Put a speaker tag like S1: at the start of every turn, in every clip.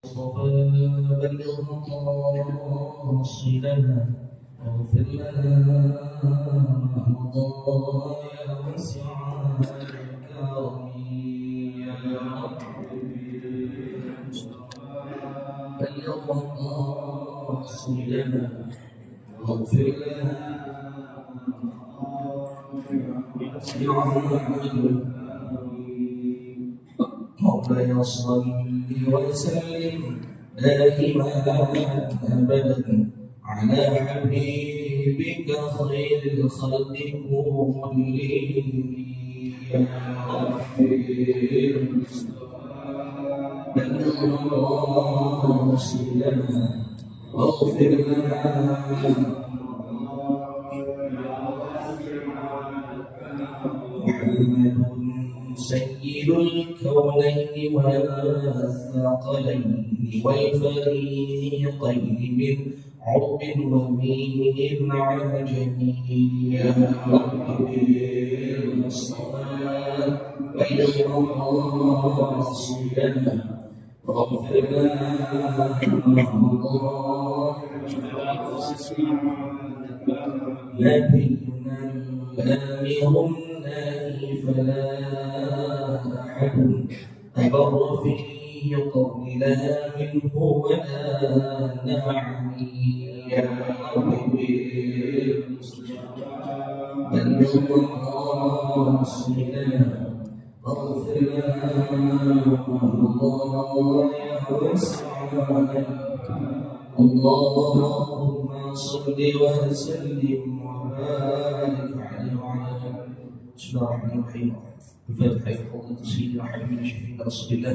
S1: المصطفى بلغ مقاصدنا واغفر لنا ما مضى يا واسع الكرم يا بلغ مقاصدنا واغفر لنا مولاي صل وسلم دائما ابدا على حبيبك خير الخلق كلهم يا ربي بلغ رسولنا واغفر لنا محمد سيد الكونين والثقلين والفريقين من عرب ومن عجم يا ربي المصطفى بلغ رسولنا واغفر لنا نبينا الآمر الناهي فلا أحد أبر في قولنا منه ولا نعمي يا ربي بلغ رسولنا واغفر لنا الله يا واسع اللهم صل وسلم وبارك عليه وعلى اله. بسم الله الرحمن الرحيم. الفاتحه بفضل سيدنا حبيبنا شفيعنا رسول الله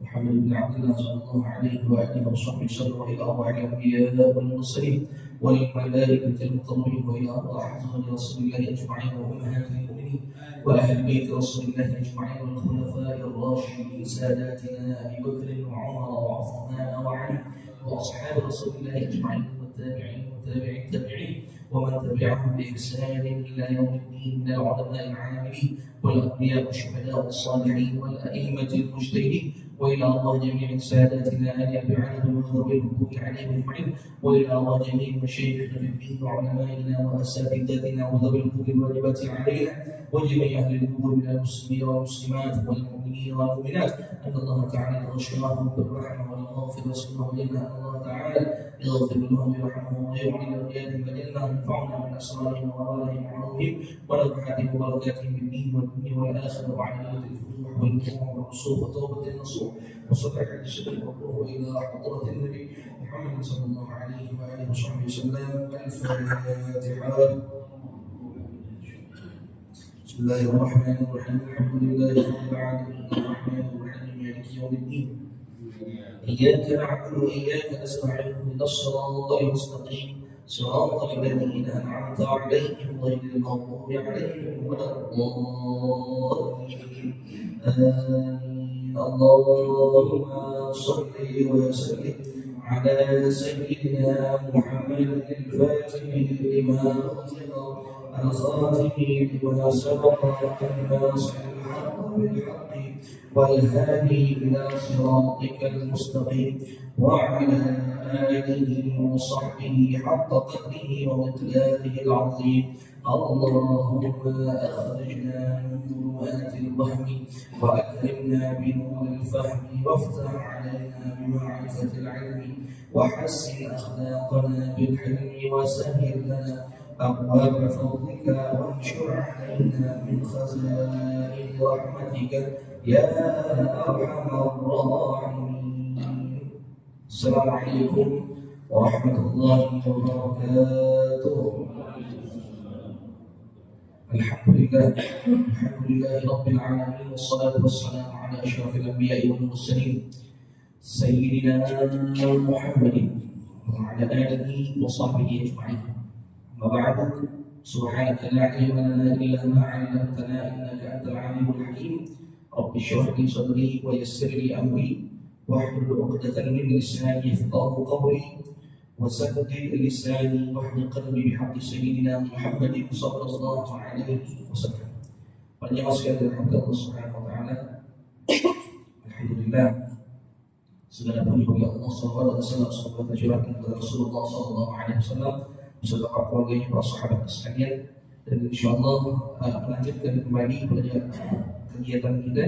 S1: محمد بن عبد الله صلى الله عليه واله وصحبه وسلم والى ارواح الانبياء والمرسلين والملائكه المقربين والى ارواح ازواج رسول الله اجمعين وامهات المؤمنين واهل بيت رسول الله اجمعين والخلفاء الراشدين ساداتنا ابي بكر وعمر وعثمان وعلي واصحاب رسول الله اجمعين والتابعين وتابع التابعين ومن تبعهم باحسان الى يوم الدين من العلماء العاملين والانبياء والشهداء والصالحين والائمه المجتهدين والى الله جميع ساداتنا ال ابي علي وذوي الحقوق عليهم اجمعين والى الله جميع مشايخنا في الدين وعلمائنا واساتذتنا وذوي الحقوق الواجبات علينا وجميع اهل القبور من المسلمين والمسلمات والمؤمنين والمؤمنات ان الله تعالى يغشاهم بالرحمه والمغفره وسبحانه لنا ان الله تعالى يغفر لهم ويرحمهم ويعلن اوليائهم وجنه ينفعنا من اسرارهم واموالهم وعلومهم ونفحاتهم وبركاتهم في الدين والدنيا والاخره وعلانيه الفتوح والنفوح والرسوخ وتوبه النصوح وصدق الشر والروح الى حضره النبي محمد صلى الله عليه واله وصحبه وسلم. الفاتحه. بسم الله الرحمن الرحيم. الحمد لله رب العالمين الرحمن الرحيم مالك يوم الدين إياك نعبد وإياك نستعين اهدنا الصراط المستقيم صراط الذين أنعمت عليهم غير المغضوب عليهم ولا الضالين آمين. اللهم صل وسلم على سيدنا محمد الفاتح لما أغلق الخاتم لما سبق الناصر الحق بالحق والهادي إلى صراطك المستقيم وعلى آله وصحبه حق قدره ومقداره العظيم. اللهم أخرجنا من ظلمات الوهم وأكرمنا بنور الفهم وافتح علينا بمعرفة العلم وحسن أخلاقنا بالحلم وسهل لنا أبواب فضلك وانشر علينا من خزائن رحمتك يا أرحم الراحمين. السلام عليكم ورحمة الله وبركاته. الحمد لله رب العالمين والصلاة والسلام على أشرف الأنبياء والمرسلين سيدنا محمد وعلى آله وصحبه أجمعين. أما بعد سبحانك لا علم لنا إلا ما علمتنا إنك أنت العليم الحكيم. رب اشرح لي صدري ويسر لي أمري واحلل عقدة من لساني يفقهوا قولي وسدد لساني واحلل قلبي بحق سيدنا محمد صلى الله عليه وسلم. Panjang sekali Allah Subhanahu wa taala. Alhamdulillah Segala puji bagi Allah Subhanahu wa taala, sallallahu alaihi kepada Rasulullah sallallahu alaihi wasallam beserta para keluarganya, para sahabat sekalian. Dan insyaallah melanjutkan kembali kegiatan kita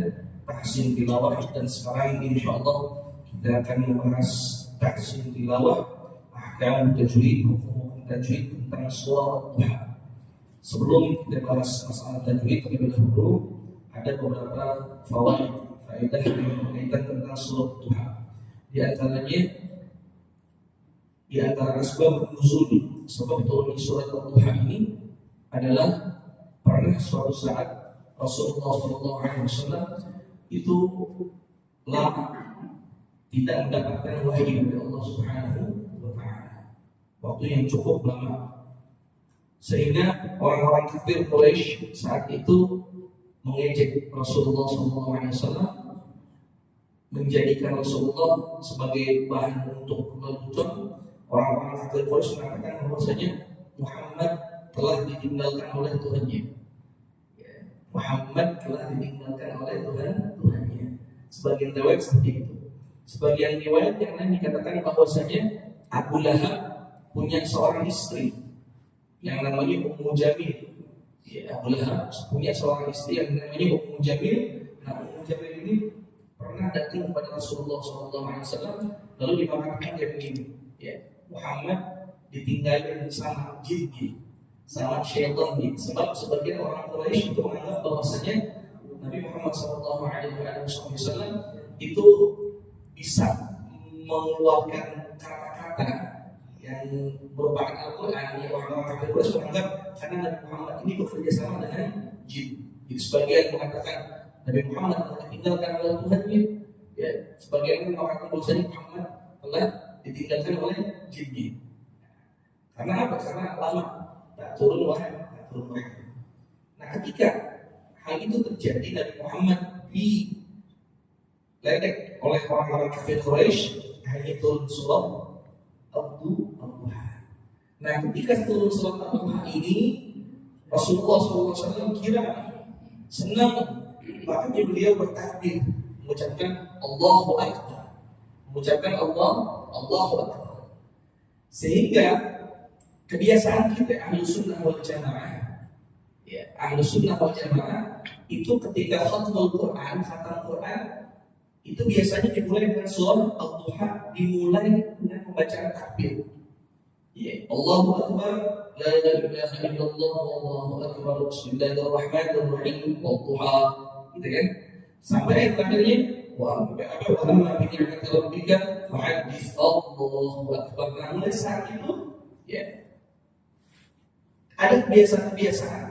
S1: tahsin tilawah, dan sekarang insyaallah kita akan membahas tahsin tilawah, ahkam tajwid, hukum tajwid tentang surah Duha. Sebelum kita bahas masalah tajwid terlebih dahulu, ada beberapa faedah yang berkaitan tentang surah Duha. Di antara sebab nuzul, sebab turun surat Duha ini adalah pernah suatu saat Rasulullah SAW itu lama tidak mendapatkan wahyu dari Allah Subhanahu wa taala. Waktu yang cukup lama. Sehingga orang-orang kafir Quraisy saat itu mengejek Rasulullah SAW, menjadikan Rasulullah sebagai bahan untuk lelucon. Orang-orang kafir Quraisy mengatakan bahwasanya Muhammad telah ditinggalkan oleh Tuhannya. Muhammad telah ditinggalkan oleh Tuhannya. Sebagian riwayat seperti itu. Sebagian riwayat yang lain dikatakan bahwasanya Abu Lahab punya seorang istri yang namanya Ummu Jamil. Abu Lahab punya seorang istri yang namanya Ummu Jamil. Nah, Ummu Jamil ini pernah datang kepada Rasulullah SAW, lalu dimakakan dia begini, Muhammad ditinggalkan sama jin, sama syaitan. Sebab sebagian orang Quraisy itu menganggap bahwasanya Nabi Muhammad SAW itu bisa mengeluarkan kata-kata yang merupakan Al-Quran. Yang orang kafir Quraisy menganggap karena Nabi Muhammad ini bekerja sama dengan jin. Jadi sebagian mengatakan Nabi Muhammad telah ditinggalkan oleh Tuhannya, sebagian mengatakan bahwasanya Muhammad telah ditinggalkan oleh jin. Karena apa? Karena lama tak turun wahyu. Nah, ketika hal itu terjadi, Nabi Muhammad diledek oleh orang-orang kafir Quraisy, hanya turun surah Al-Duha. Nah, ketika turun surah Al-Duha ini, Rasulullah SAW kira senang, makanya beliau bertakbir, mengucapkan Allahu Akbar, Allahu Akbar. Sehingga kebiasaan kita Ahlus Sunnah wal Jamaah, Ahlus Sunnah wal Jamaah itu ketika khatam Quran, itu biasanya dimulai dengan surah Al-Duha, dimulai dengan pembacaan takbir. Allahu Akbar, la ilaha illallah, Allahu Akbar, Bismillahirrahmanirrahim, Al-Duha, gitu kan? Sampai akhirnya wa amma bi ni'mati rabbika fa'addis, Allahu Akbar. Nah, mulai saat itu ada kebiasaan-kebiasaan.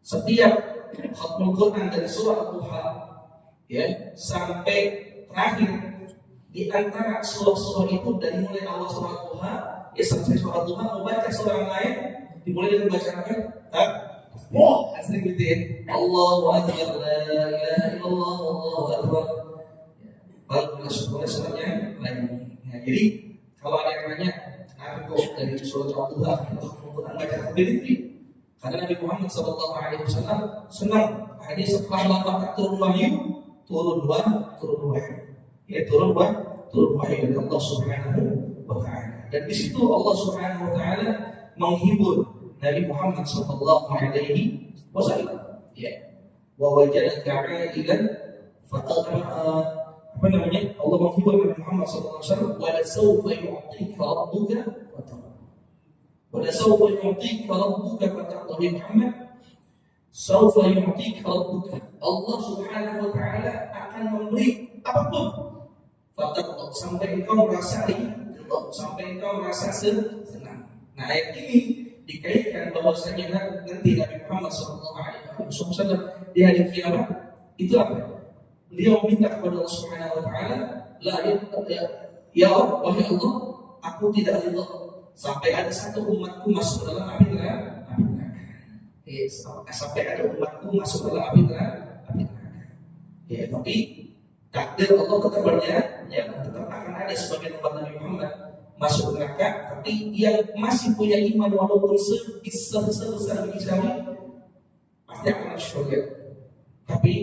S1: Setiap khatmul Quran dari surah Al-Duha sampai terakhir, di antara surah-surah itu dari mulai awal surah Al-Duha sampai surah Al-Duha membaca surah yang lain dimulai dengan bacaan apa? Asli gitu ya. Allahu Akbar, la ilaha illallah, Allahu Akbar. Baru masuk ke surahnya lain. Nah, jadi kalau ada yang nanya, kenapa kok dari surah Al-Duha Al-Quran baca takbir itu? Karena Nabi Muhammad SAW senang hanya setelah lama turun wahyu, turun wahyu dari Allah Subhanahu wa taala. Dan di situ Allah Subhanahu wa taala menghibur Nabi Muhammad sallallahu alaihi wasallam. Wa wajadaka 'ailan Allah menghibur Nabi Muhammad sallallahu alaihi wasallam, wa la sawfa yu'tika rabbuka fatarda. Wa la sawfa yu'tika rabbuka fatarda. Muhammad, sawfa yu'tika rabbuka, Allah Subhanahu wa taala akan memberi apapun, fatarda, sampai engkau merasa ridha, sampai engkau merasa senang. Nah, ayat ini dikaitkan bahwasanya nanti Nabi Muhammad SAW di hari kiamat itu apa? Beliau minta kepada Allah Subhanahu wa taala, ya wahai Allah, aku tidak ridha sampai ada satu umatku masuk dalam api neraka. Sampai ada umatku masuk dalam api neraka. Tapi takdir Allah tetap tetap akan ada sebagian umat Nabi Muhammad masuk neraka, tapi yang masih punya iman walaupun sebesar biji sawi pasti akan masuk surga. Tapi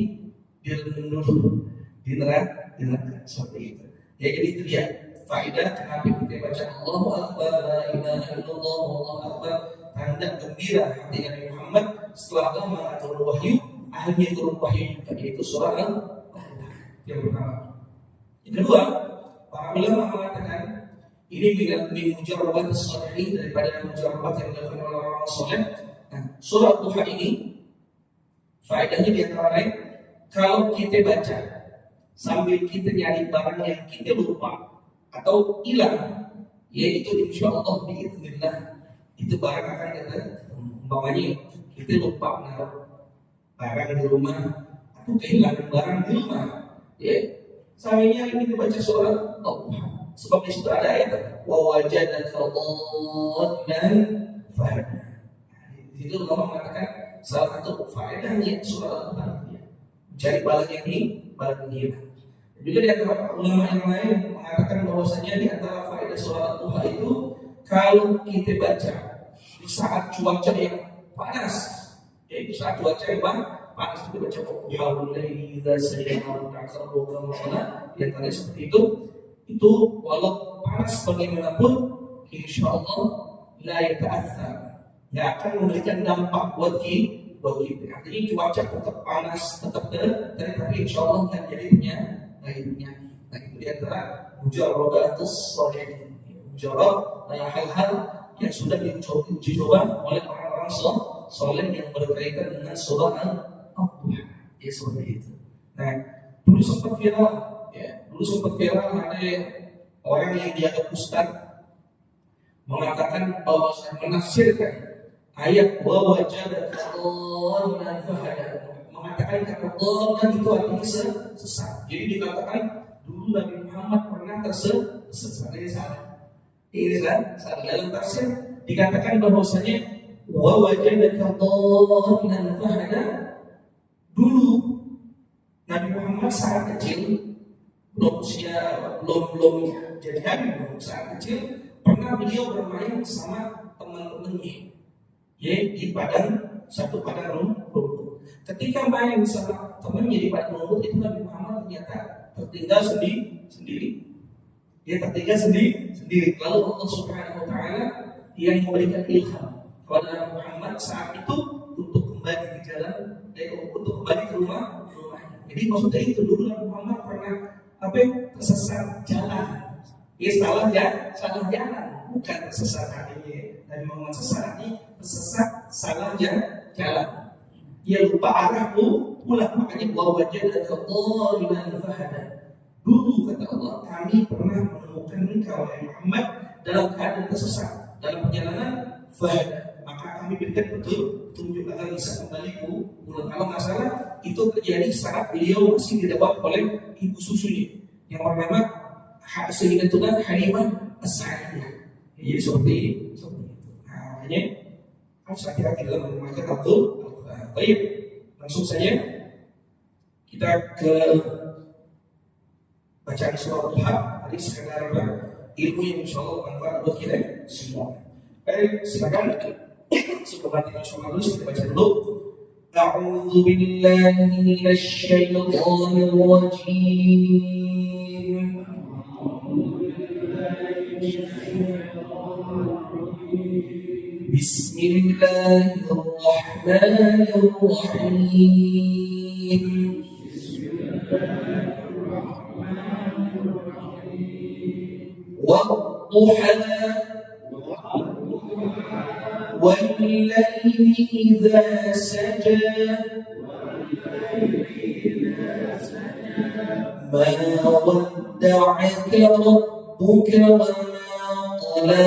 S1: direnung dulu, di neraka seperti itu. Ya, jadi itu dia faedah kenapa kita baca Allahu Akbar, la ilaha illallah, Allahu Akbar, tanda gembira hati Nabi Muhammad setelah Allah turun wahyu, akhirnya turun wahyu juga, yaitu surah Al-Fatihah yang pertama. Yang kedua, para ulama mengatakan ini min mujarrabat as-salihin, daripada mujarrabat yang dilakukan oleh orang saleh. Nah, surah Duha ini faedahnya di antara lain, kalau kita baca sambil kita nyari barang yang kita lupa atau hilang, yaitu insya Allah biiznillah itu barang akan kita, umpamanya kita lupa menaruh barang di rumah atau kehilangan barang di rumah, ya sambilnya kita baca surah Allah, sebab di situ ada ayat wa wajadaka dhallan fahada. Di situ Allah mengatakan salah satu faedahnya surah Allah mencari barang yang hilang. Juga di antara ulama yang lain mengatakan bahwasanya di antara faedah surah Duha itu kalau kita baca di saat cuaca yang panas, ya di saat cuaca yang panas kita baca Alhamdulillah yang tadi seperti itu walau panas bagaimanapun insya Allah la yata'athar, nggak akan memberikan dampak buat kita. Artinya cuaca tetap panas, tetap tapi insya Allah nggak jadinya. Nah itu di antara mujarrabatus shalihin, mujarrab hal-hal yang sudah diuji coba oleh orang-orang saleh yang berkaitan dengan surah Al-Duha, ya seperti itu. Nah, dulu sempat viral ada orang yang dianggap ustaz mengatakan bahwa menafsirkan ayat wa wajadaka dhallan fahada, mengatakan kata dhallan itu artinya sesat. Jadi dikatakan dulu Nabi Muhammad pernah tersesat. Ini salah. Dalam tafsir dikatakan bahwasanya wa wajadaka dhallan fahada, dulu Nabi Muhammad saat kecil belum jadi Habib, saat kecil pernah beliau bermain sama teman-temannya, ya di satu padang rumput. Ketika main sama temannya di padang rumput itu, Nabi Muhammad ternyata tertinggal sendiri. Dia tertinggal sendiri. Lalu Allah Subhanahu wa taala yang memberikan ilham kepada Nabi Muhammad saat itu untuk kembali ke jalan, untuk kembali ke rumahnya. Jadi maksudnya itu dulu Nabi Muhammad pernah tersesat jalan. Ya salah jalan, bukan tersesat hatinya. Nabi Muhammad tersesat salah jalan. Dia lupa arah pulang, makanya wa wajadaka dhallan fahada. Dulu kata Allah, kami pernah menemukan engkau Muhammad dalam keadaan tersesat dalam perjalanan fahada, maka kami berikan petunjuk agar bisa kembali pulang. Kalau nggak salah itu terjadi saat beliau masih didapat oleh ibu susunya yang bernama Sayyidatuna Halimah As-Sa'diyah. Jadi seperti itu. Nah, makanya harus hati-hati dalam memakai Al-Quran. Baik, langsung saja kita ke bacaan surah Duha. Tadi sekedar ilmu yang insyaallah manfaat buat kita semua. Baik, silakan sebelum kita sholat dulu kita baca dulu. A'udzu billahi minasy syaithanir rajim. Bismillahirrahmanirrahim. Wadduha wal-laili idza saja ma wadda'aka rabbuka wa ma qala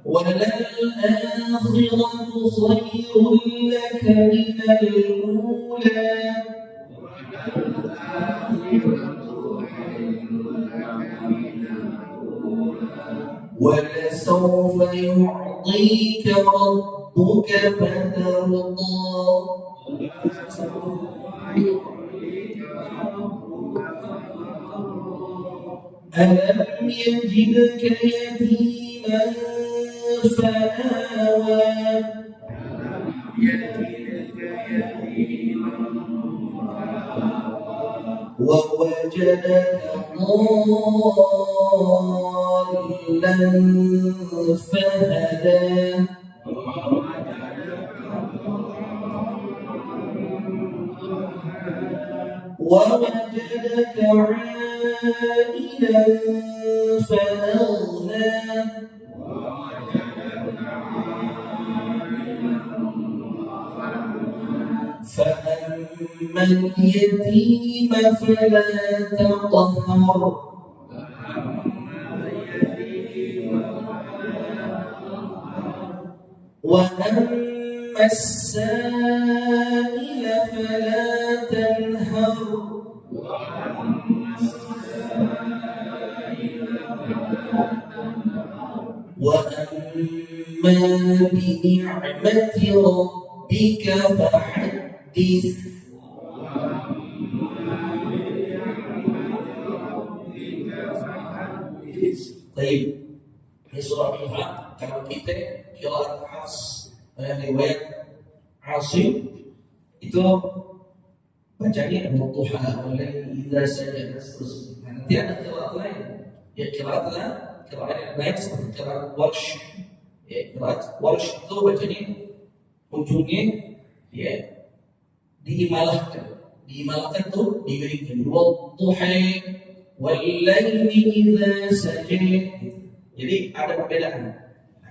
S1: وَلَلْآخِرَةُ خَيْرٌ لَكَ مِنَ الْأُولَى وَلَسَوْفَ يُعْطِيكَ رَبُّكَ فَتَرْضَى أَلَمْ يَجِدْكَ يَتِيمًا فَآوَى ووجدك ضالا فهدى ووجدك عائلا فأغنى فأما اليتيم فلا تقهر وأما السائل فلا تنهر وأما بنعمة ربك فحدث. Baik, ini surah Al-Haq. Kalau kita qiraat Hafs riwayat Asim itu bacanya Wadduha wal-laili idza saja. Nanti ada qiraat lain. Ya qiraat lain seperti qiraat Warsh. Ya qiraat Warsh itu bacanya ujungnya ya diimalahkan tuh diberikan Wadduha wal-laili idza saja. Jadi ada perbedaan.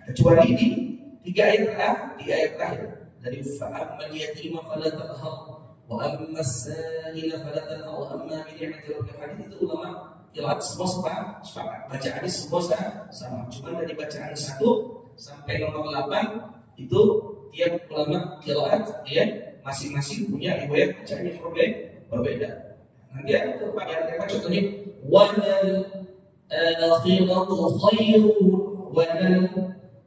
S1: Kecuali di tiga ayat terakhir dari fa'ammal yatima fala taqhar wa amma as-sa'ila fala tanhar wa amma bi ni'mati rabbika hadits. Itu ulama qiraat semua sepakat. Bacaannya semua sama. Cuma dari bacaan 1 sampai nomor 8 itu tiap ulama qiraat ya masing-masing punya riwayat bacaan yang berbeda. Nanti ada pada contohnya wal akhiratu khairun wal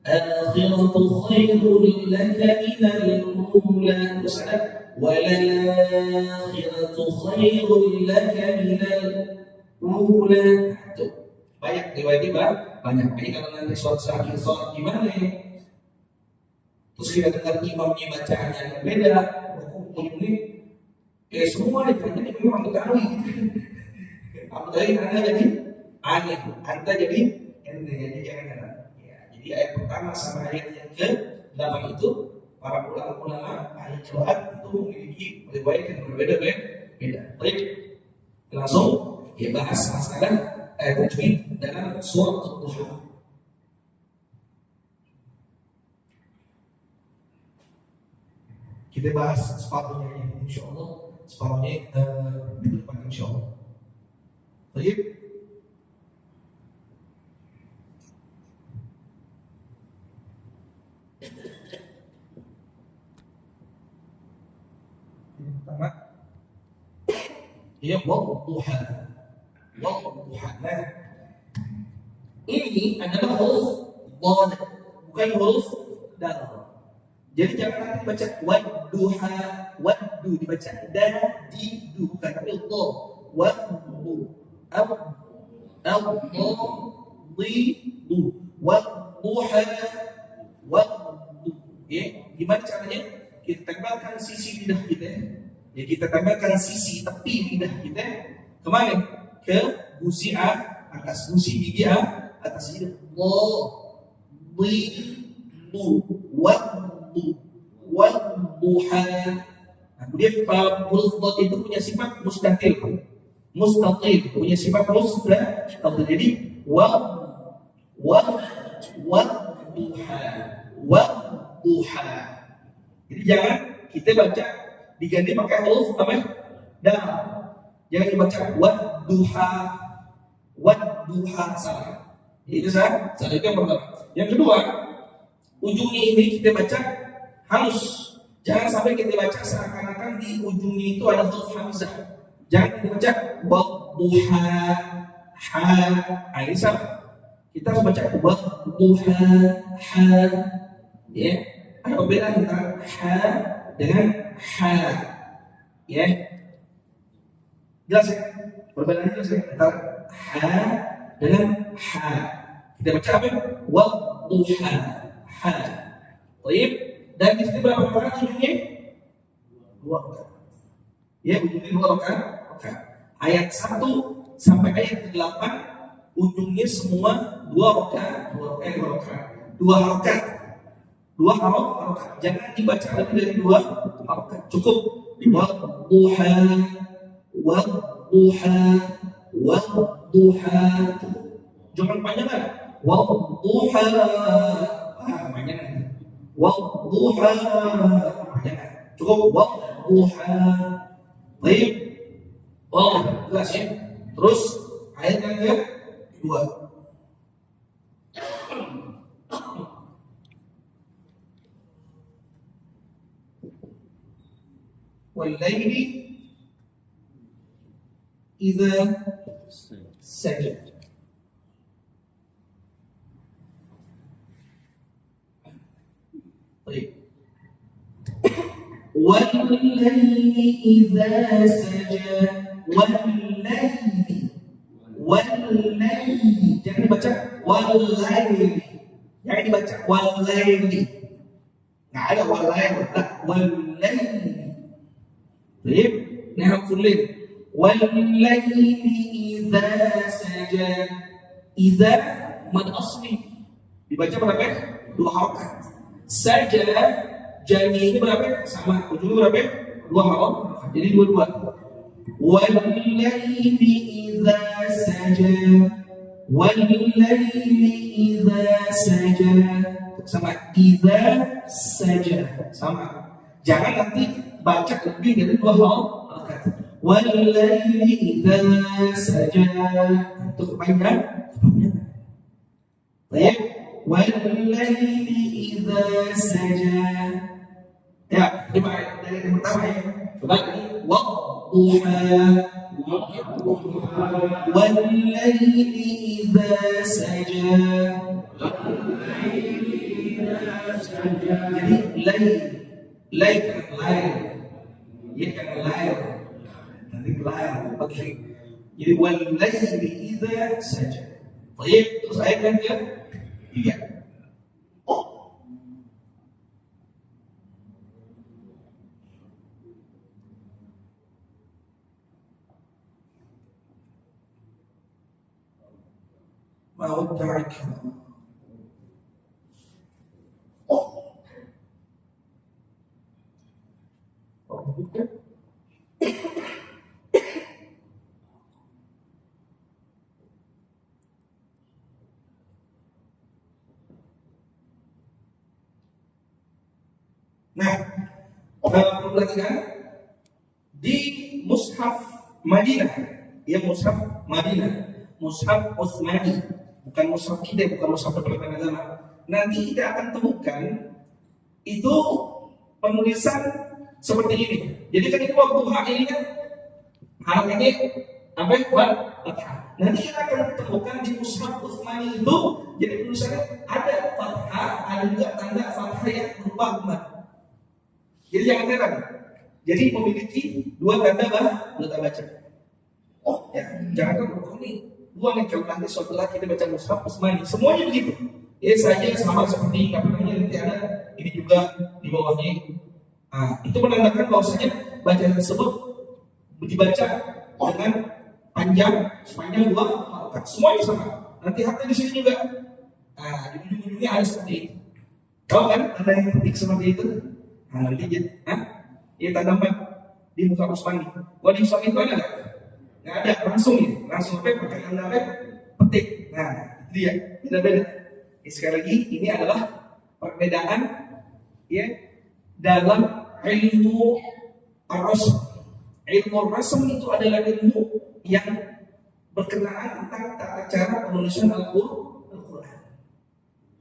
S1: akhiratu khairun laka minal ula. Terus ada walal akhiratu khairun laka minal ula. Tuh banyak riwayatnya banyak. Ini kalau nanti sholat gimana ya? Terus kita dengar imamnya bacaannya yang beda. Ini semua ditanya memang Betawi. Betawi anda jadi aneh, anda jadi ente, jadi jangan. Jadi ayat pertama sama ayat yang ke-8 itu para ulama ahli qiraat itu memiliki riwayat yang berbeda-beda. Baik, langsung kita bahas masalah ayat tajwid dalam surah Ad-Duha. Kita bahas separuhnya ini insyaallah, separuhnya minggu depan insyaallah. Baik. Pertama, dia wadduha. Nah, ini adalah huruf dhad, bukan huruf dal. Jadi jangan nanti baca wadduha, waddu dibaca du, bukan tapi dha. Waddu, wadduha, waddu. Ya, gimana caranya? Kita tempelkan sisi lidah kita. Ya, kita tempelkan sisi tepi lidah kita kemana? Ke gusi A, atas gusi gigi A, atas hidung. Wadduha. Nah, kemudian huruf dhad itu punya sifat mustatil, punya sifat mustatil. Jadi wadduha. Jadi jangan kita baca diganti pakai huruf apa? Dal. Jangan dibaca wadduha salah. Itu salah itu yang pertama. Yang kedua, ujungnya ini kita baca halus. Jangan sampai kita baca seakan-akan di ujungnya itu ada huruf hamzah. Jangan kita baca wadduha ini salah. Kita harus baca wadduha ya. Ada perbedaan antara dengan ya. Jelas ya? Perbedaannya jelas ya? Antara dengan kita baca apa? Wadduha Baik. Dan di sini berapa kali ujungnya? 2 kali. Ya, ujungnya 2 rakaat. Ayat 1 sampai ayat 8 ujungnya semua 2 rakaat, 2 rakaat. 2 rakaat. 2 rakaat. Jangan dibaca lebih dari 2 rakaat. Cukup. Wadduha, wadduha, wadduha. Jangan panjangan. Wadduha. Panjangan. Wadduha. Panjangan. Cukup. Wadduha. Baik. Oh, jelas ya. Terus ayat yang kedua. Wal-laili idza sajada. Baik. Wal-laili idza sajada. Wal-laili. Jangan dibaca wal-laili. Jangan dibaca wal-laili. Nggak ada wal-laili. Wal-laili. Baik. Ini harus sulit. Wal-laili idza saja. Idza mad asli. Dibaca berapa? 2 harakat. Saja jadi ini berapa? Sama. Ujungnya berapa? 2 harakat. Jadi 2. وَاللَّيْلِ إِذَا سَجَى وَاللَّيْلِ إِذَا سَجَى sama إِذَا سَجَى sama. Jangan nanti baca lebih dari 2 harakat. وَاللَّيْلِ إِذَا سَجَى itu kepanjangan. Baik. وَاللَّيْلِ إِذَا سَجَى. Ya, coba dari yang pertama ya. Coba ini وَاللَّيْلِ إِذَا سَجَى. Jadi lail ya kan lail nanti lail pakai. Jadi wal-laili idza saja. Baik, terus ayat yang ketiga. ما ودعك ربك Nah, perhatikan di mushaf Madinah, ya mushaf Madinah, mushaf Utsmani, bukan mushaf kita, bukan mushaf Departemen Agama. Nanti kita akan temukan itu penulisan seperti ini. Jadi kan itu wadduha ini kan harakannya apa? Fathah. Nanti kita akan temukan di mushaf Utsmani itu jadi tulisannya ada fathah, ada juga tanda fathah yang berupa umat. Jadi jangan heran. Jadi memiliki 2 tanda baca. Oh ya, jangan kan ini 2 nih kalau nanti suatu lagi kita baca mushaf Utsmani, semuanya begitu. Ya saja sama seperti apa namanya nanti ada ini juga di bawahnya. Itu menandakan bahwasanya bacaan tersebut dibaca dengan panjang sepanjang 2 harakat. Semuanya sama. Nanti harta di sini juga. Di ujung-ujungnya ada seperti itu. Tahu kan tanda yang penting seperti itu? Nanti jadi, ya tanda di mushaf Utsmani. Kalau di mushaf itu ada nggak? Nggak ada, langsung apa? Pakai tanda apa? Petik. Nah, itu dia. Beda-beda. Sekali lagi, ini adalah perbedaan ya dalam ilmu ar-rasm. Ilmu rasm itu adalah ilmu yang berkenaan tentang tata cara penulisan Al-Quran.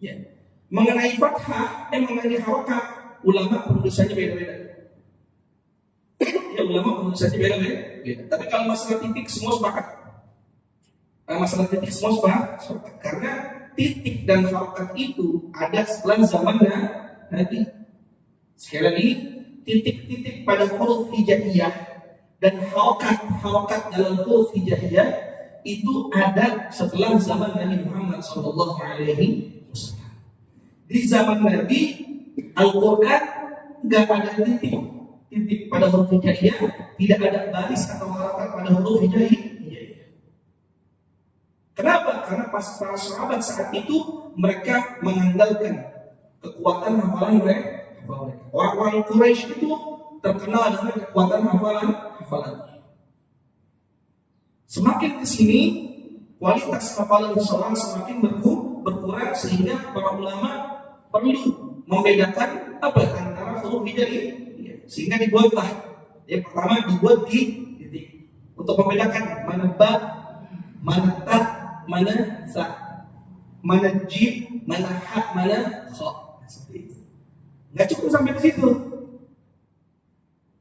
S1: Ya. Mengenai fathah, mengenai harakat, ulama penulisannya beda-beda. Ya, ulama penulisannya beda-beda. Tapi kalau masalah titik semua sepakat. Masalah titik semua sepakat. Karena titik dan harakat itu ada setelah zaman Nabi. Sekali lagi, titik-titik pada huruf hijaiyah dan harakat dalam huruf hijaiyah itu ada setelah zaman Nabi Muhammad SAW. Di zaman Nabi, Al-Quran nggak ada titik, titik pada huruf hijaiyah, tidak ada baris atau harakat pada huruf hijaiyah. Kenapa? Karena pas para sahabat saat itu mereka mengandalkan kekuatan hafalan mereka. Orang-orang Quraisy itu terkenal dengan kekuatan hafalan. Semakin kesini kualitas hafalan seseorang semakin berkurang sehingga para ulama perlu membedakan apa antara huruf hijaiyah. Sehingga dibuatlah yang pertama dibuat di titik untuk membedakan mana ba, mana ta, mana sa, mana jim, mana ha, mana kha. Seperti itu. Nggak cukup sampai di situ.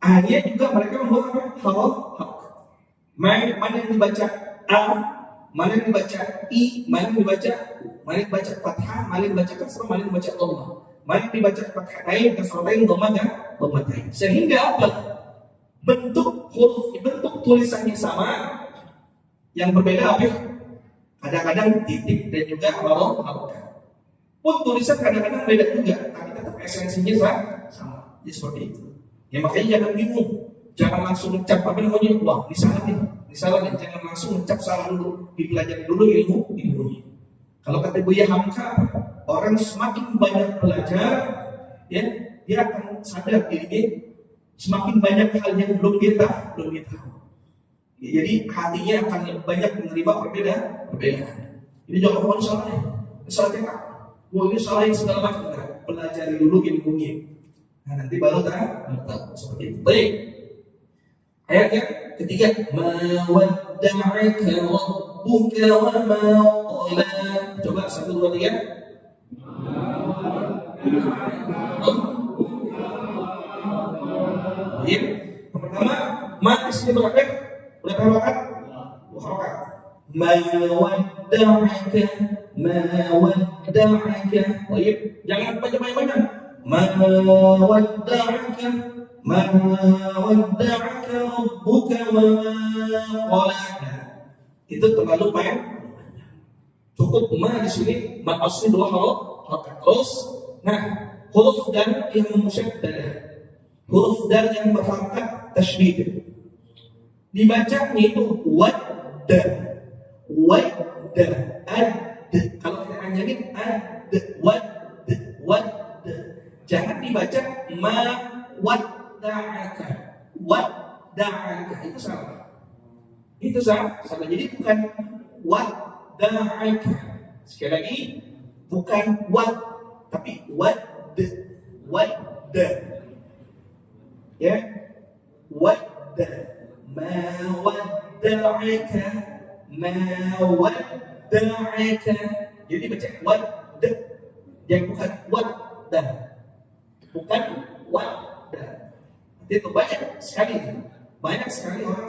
S1: Akhirnya juga mereka membuat apa? Hak. Mana yang dibaca a, mana yang dibaca i, mana yang dibaca u, mana yang dibaca fathah, mana yang dibaca kasrah, mana yang dibaca dhammah, mana yang dibaca fathatain, kasratain, dhammah dan dhammatain. Sehingga apa? Bentuk tulisannya sama, yang berbeda apa? Kadang-kadang titik dan juga harokat. Pun tulisan kadang-kadang beda juga, tapi tetap esensinya sama. Jadi seperti itu. Ya makanya jangan bingung, jangan langsung ngecap apa namanya, wah ini salah nih, jangan langsung ngecap salah dulu, dipelajari dulu ilmunya. Kalau kata Buya Hamka, orang semakin banyak belajar, ya dia akan sadar dirinya semakin banyak hal yang belum dia tahu. Ya, jadi hatinya akan banyak menerima perbedaan. Jadi jangan ngomong salah nih, misalnya wah ini salah yang segala macam, pelajari dulu ilmunya. Nah nanti baru tahu seperti itu. Baik. Ayat yang ketiga, mawadda'aka rabbuka wa ma qala. Coba 1, 2, 3. Baik. Yang pertama, ma di sini berapa? Berapa harokat? 2 harokat. Mawadda'aka. Baik. Jangan banyak-banyak. Ma wadda'aka rabbuka wa ma qala. Itu terlalu panjang. Cukup ma di sini, ma asli 2 harokat. Terus, nah huruf dan yang musyaddadah, huruf dan yang berharokat tasydid, dibacanya itu wadda, ad. Kalau kita panjangin ad, wad. Jangan dibaca ma wadda'aka. Itu salah. Jadi bukan wadda'aka. Sekali lagi, bukan wad, tapi wadda. Ya, wadda. Ma wadda'aka. Jadi baca wadda. Yang bukan wadda. Bukan wadda. Itu banyak sekali orang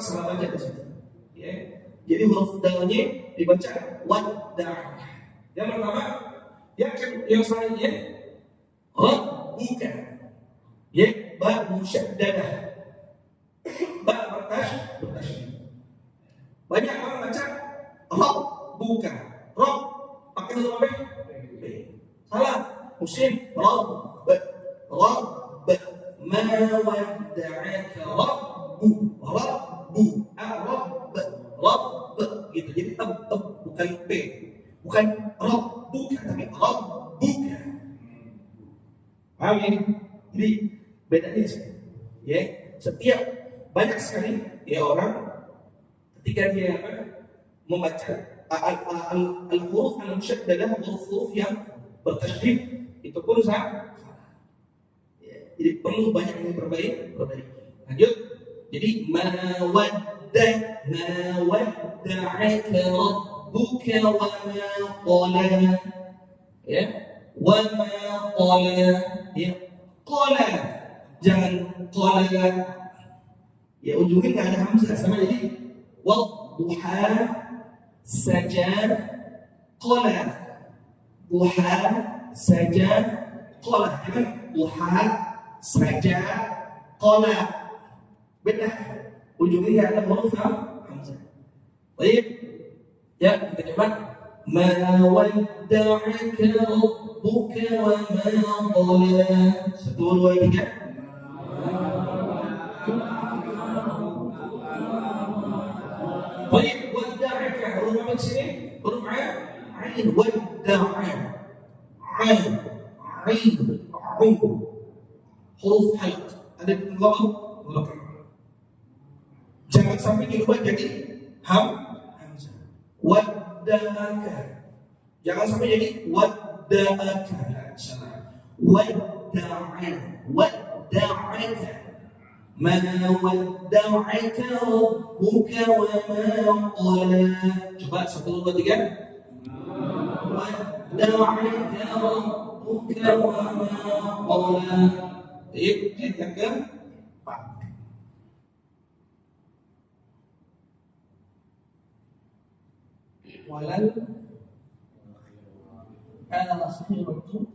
S1: salah baca di situ. Ya. Jadi huruf dalnya dibaca wadda. Yang pertama, yang selanjutnya rabbuka. Ya, ba musyaddadah. Ba bertasydid. Banyak orang baca rabbuka. Rabb pakai huruf apa? Salah. Muslim rabb. Ma wadda'aka rabb gitu. Jadi bukan p, bukan rabbuka tapi rabbuka. Paham ya? Jadi bedanya di sini. Ya, setiap banyak sekali ya orang ketika dia membaca al-huruf al-musyaddadah, huruf yang bertasydid, itu pun salah. Jadi perlu banyak yang diperbaiki. Lanjut. Jadi ma wadda'aka rabbuka wa ma qala. Ya, wa ma qala. Ya, qala. Jangan qala. Ya, ujungnya enggak ada hamzah sama, jadi wadduha saja qala. Duha saja qala. Jangan duha saja qala. Beda. Ujungnya ada huruf hamzah. Baik. Ya, kita coba. Ma wadda'aka rabbuka wa ma qala. 1, 2, 3. Baik, wada'aka huruf apa di sini? Huruf ain. Wada'a. Ain. Huruf haid. Ada di belakang. Jangan sampai dirubah jadi hamzah. Wada'aka. Jangan sampai jadi wada'aka. Salah. Wada'aka. ما ودعك ربك وما قلى. Coba 1, 2, 3. ودعك ربك وما قلى. Baik, yang keempat. Walal akhiratu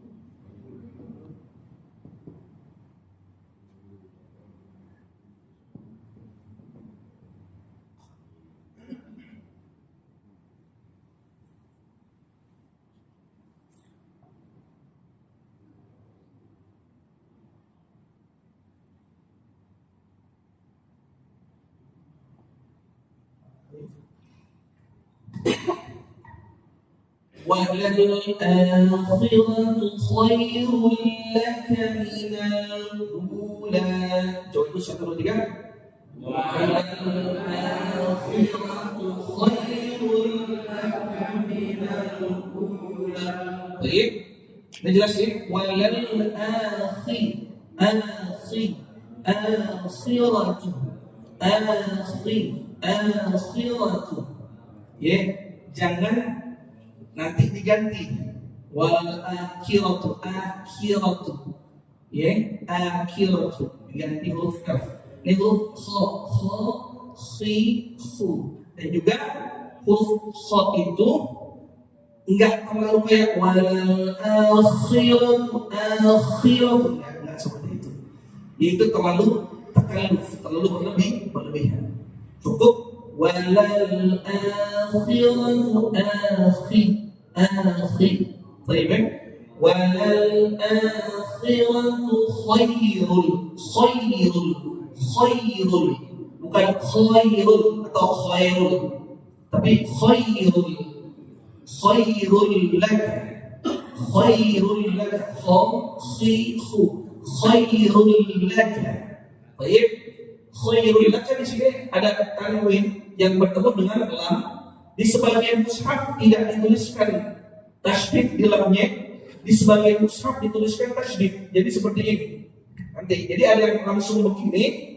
S1: وللآخرة خير لك من الأولى. Jawab dulu 1, 2, 3. وللآخرة خير لك من الأولى. Baik, ini jelas ya. Akhiratu. Ya, jangan nanti diganti wal akhiratu ya akhiratu diganti huruf kaf. Ini huruf khu. Dan juga huruf kha itu enggak terlalu kayak wal akhiratu enggak seperti itu. Itu terlalu berlebihan. Cukup walal akhiratu baik. Walal akhiratu khairul bukan khairul atau khairul, tapi khairul lak khairul lak. Baik, khairul lak di sini ada tanwin yang bertemu dengan lam. Di sebagian mushaf tidak dituliskan tasydid di lamnya, di sebagian mushaf dituliskan tasydid. Jadi seperti ini. Nanti, jadi ada yang langsung begini,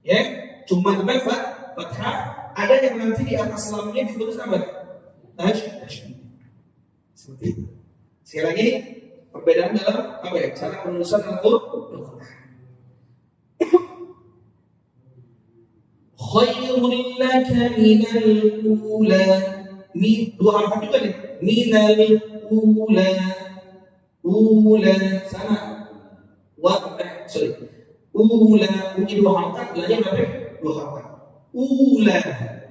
S1: ya, cuma dengan fathah. Ada yang nanti di atas lamnya ditulis apa? Tasydid. Seperti itu. Sekali lagi, perbedaan dalam apa ya? Cara penulisan Al-Qur'an. Khairul laka minal ula. Dua harakat juga nih. Minal ula sama. Ula punya dua harakat, lagi berapa? Dua harakat. Ula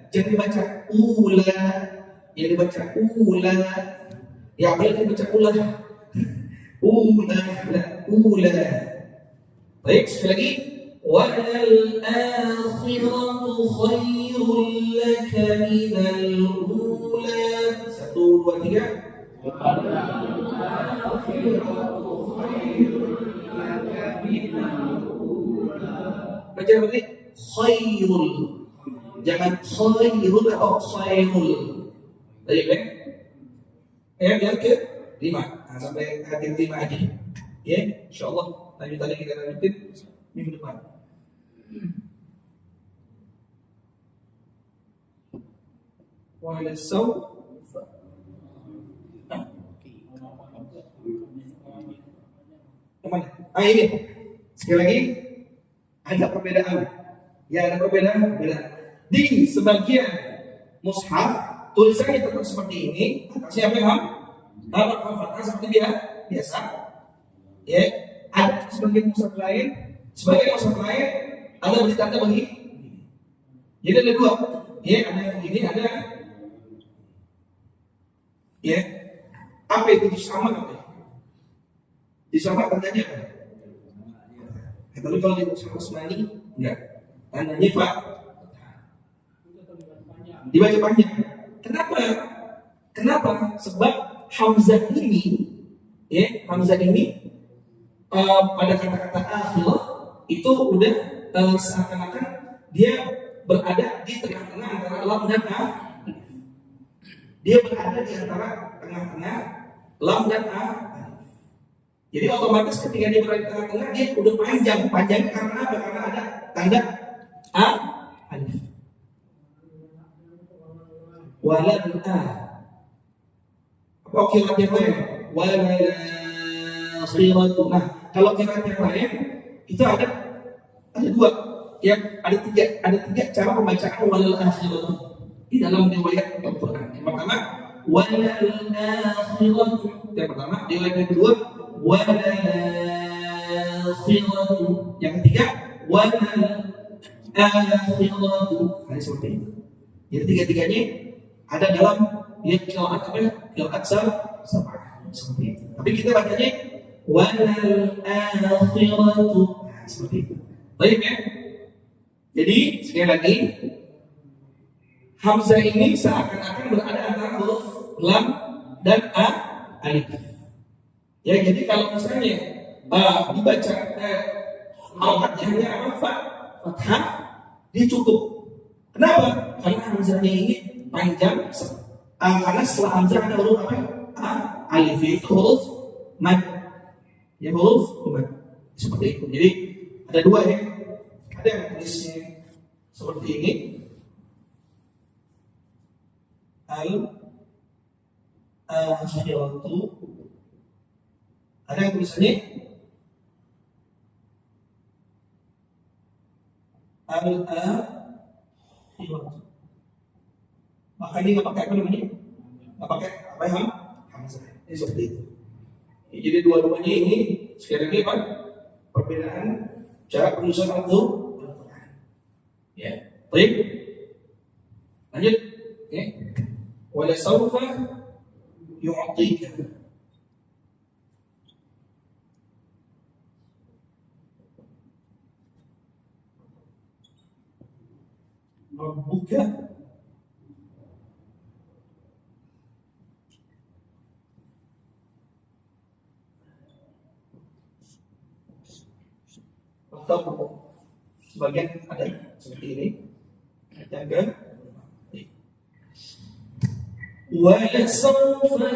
S1: jangan dibaca ula, yang dibaca ula. Ya boleh dibaca ula. Ula. Baik, sekali lagi. وَلَلْآخِرَةُ خَيْرٌ لَكَ مِنَ الْأُولَى. 1, 2, 3. وَلَلْآخِرَةُ خَيْرٌ لَكَ مِنَ الْأُولَى. Baca berarti khairul. Jangan khairul atau khairul. Baik, baik. Yang ke 5. Sampai hadir 5 aja. Ya, insyaallah lanjutannya kita lanjutin minggu depan. Wa'ala sawfa. Kemana? Ini sekali lagi ada perbedaan. Ya, ada perbedaan. Di sebagian mushaf tulisannya tetap seperti ini. Atasnya apa? Fathah seperti biasa. Ya, ada sebagian mushaf lain ada bertanda begini. Jadi ada dua. Ya, ada yang begini, ada ya. Apa itu disama apa? Disama tandanya apa? Tapi kalau di mushaf Usmani enggak. Tandanya dibaca panjang. Kenapa? Kenapa? Sebab hamzah ini, ya, hamzah ini pada kata-kata akhir itu udah seakan-akan dia berada di tengah-tengah antara lam dan a. Dia berada di antara tengah-tengah lam dan a. Jadi otomatis ketika dia berada di tengah-tengah dia udah panjang karena apa? Karena ada tanda a alif. Walad a. Apa kira yang lain? Walad akhiratu. Nah, kalau kira yang lain itu ada dua, ya, ada tiga cara pembacaan walal akhiratu di dalam riwayat Al-Quran. Yang pertama walal akhiratu, yang pertama. Riwayat yang kedua walal akhiratu, yang ketiga walal akhiratu. Nah, seperti itu. Jadi tiga-tiganya ada dalam qiraat apa ya? Qiraat sab'ah seperti itu. Tapi kita bacanya walal akhiratu. Nah, seperti itu. Baik ya. Jadi sekali lagi hamzah ini seakan-akan berada antara huruf lam dan alif. Ya, jadi kalau misalnya dibaca harokatnya hanya apa? Fathah, dia cukup. Kenapa? Karena hamzahnya ini panjang. Karena setelah hamzah ada huruf apa? Alif, itu huruf mad. Ya, huruf mad. Seperti itu. Jadi ada dua ya. Ada yang tulisnya seperti ini, al-akhiratu. Ada yang tulisannya al-akhiratu. Maka ini nggak pakai apa namanya? Nggak pakai apa yang hamzah. Ini seperti itu. Jadi dua-duanya ini sekali lagi apa? Perbedaan cara penulisan Al-Quran. Ya, baik. Lanjut. Ya. Wala sawfa yu'tika. Rabbuka atau sebagian ada seperti ini, jaga. Wala sawfa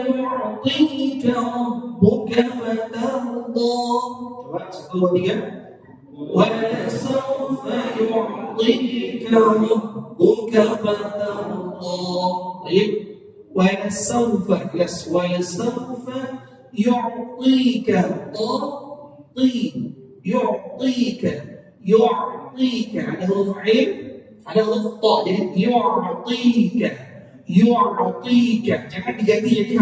S1: yu'tika rabbuka fatarda. Coba 1, 2, 3. Wala sawfa yu'tika rabbuka fatarda. Baik. Wala sawfa, jelas. Wala sawfa yu'tika yu'tika ada huruf ain, ada huruf ta, jadi yu'tika jangan diganti jadi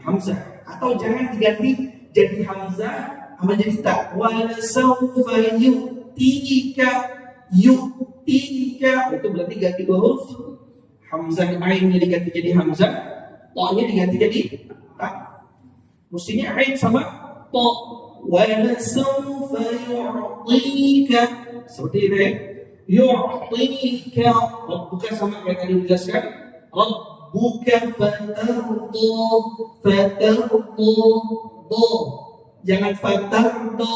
S1: hamzah, atau jangan diganti jadi hamzah sama jadi ta. Wala sawfa yu'tika itu berarti ganti dua huruf. Hamzah ainnya diganti jadi hamzah, ta-nya diganti jadi ta. Mestinya ain sama ta. Wala sawfa yu'tika, seperti itu ya. Yu'tika rabbuka sama kayak tadi dijelaskan. Rabbuka fatarda. Jangan fatarda,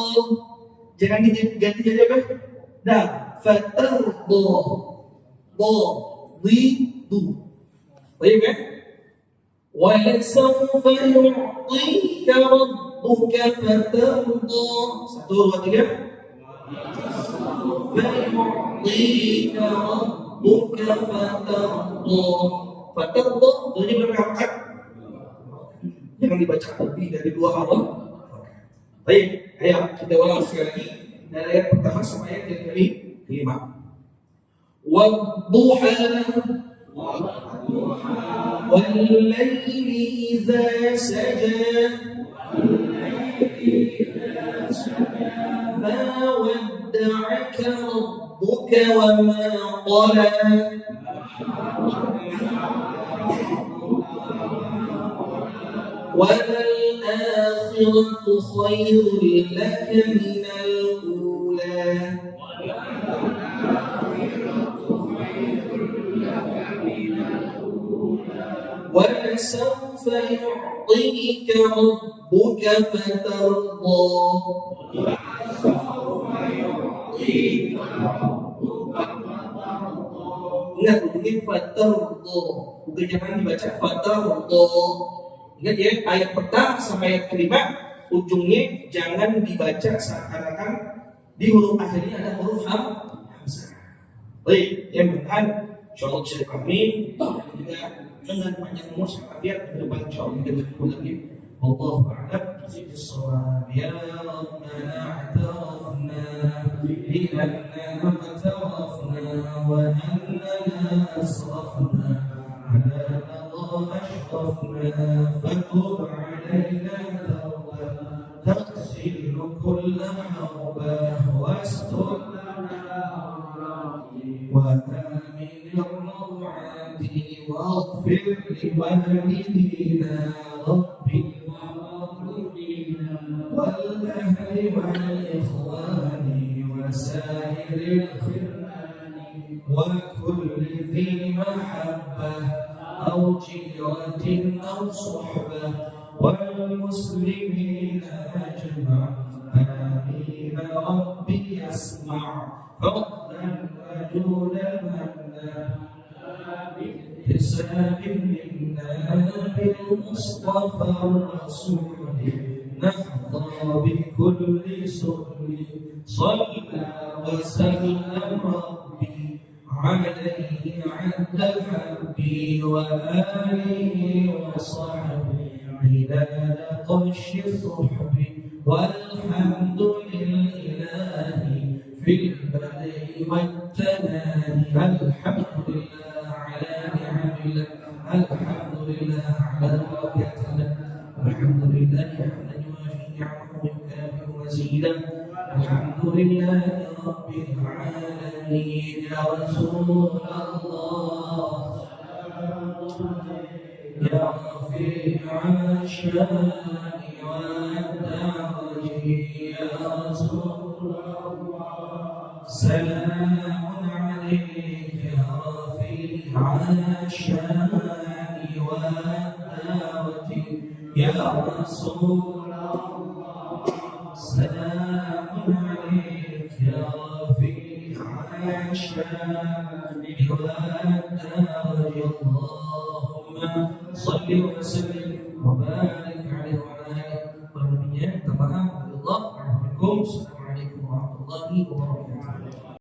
S1: jangan diganti jadi apa? Dah, fatarda. Itu. Baik ya? Wala sawfa yu'tika rabbuka fatarda. 1, 2, 3. Fayu'tika rabbuka fatarda. Fatarda ini berangkat. Jangan dibaca lebih dari 2 huruf. Baik, ayo kita ulang sekali lagi dari ayat pertama sampai ayat yang kelima. Wadduha wal-laili idza saja ma wadda'aka rabbuka wa ma qala وَلَلْآخِرَةُ خَيْرٌ لَكَ مِنَ الْأُولَى ولسوف يعطيك ربك فترضى. Ingat bunyi fatardo, bukan jangan dibaca fatardo. Ingat ya, ayat pertama sampai ayat kelima ujungnya jangan dibaca seakan-akan di huruf akhirnya ada huruf hamzah. Baik, yang bertahan insyaallah bisa dipahami juga dengan panjang umur sampai biar ke depan insyaallah kita bertemu lagi. Wallahu a'lam bishawab. Ya Rabbana a'tarafna bi annana a'tarafna wa annana asrafna ala ma ashrafna fatub 'alaina tawbah تغسل كل حربة واستر لنا وآمن الروعات واغفر لوالدينا رب المغفرين والأهل والإخوان وسائر الخلان وكل ذي محبة أو جيرة أو صحبة والمسلمين أجمع آمين ربي يسمع فضلا وجودا منا بحساب منا بالمصطفى الرسول نحظى بكل سؤل صلى وسلم ربي عليه عند حبي وآله وصحبه عداد قش الصحب والحمد لله في البدء والتنادي الحمد لله على نعم الله الحمد لله على بركاته الحمد لله حمدا يوافي نعمه ويكافئ مزيدا الحمد لله رب العالمين يا رسول الله يا رفيع الشان والدرج يا رسول الله سلام عليك يا رفيع الشان والدرج يا رسول الله سلام عليك يا رفيع الشان والدرج اللهم صل وسلم وبارك عليه وعلى اله وصحبه. Minta maaf, Allah. Assalamualaikum warahmatullahi wabarakatuh.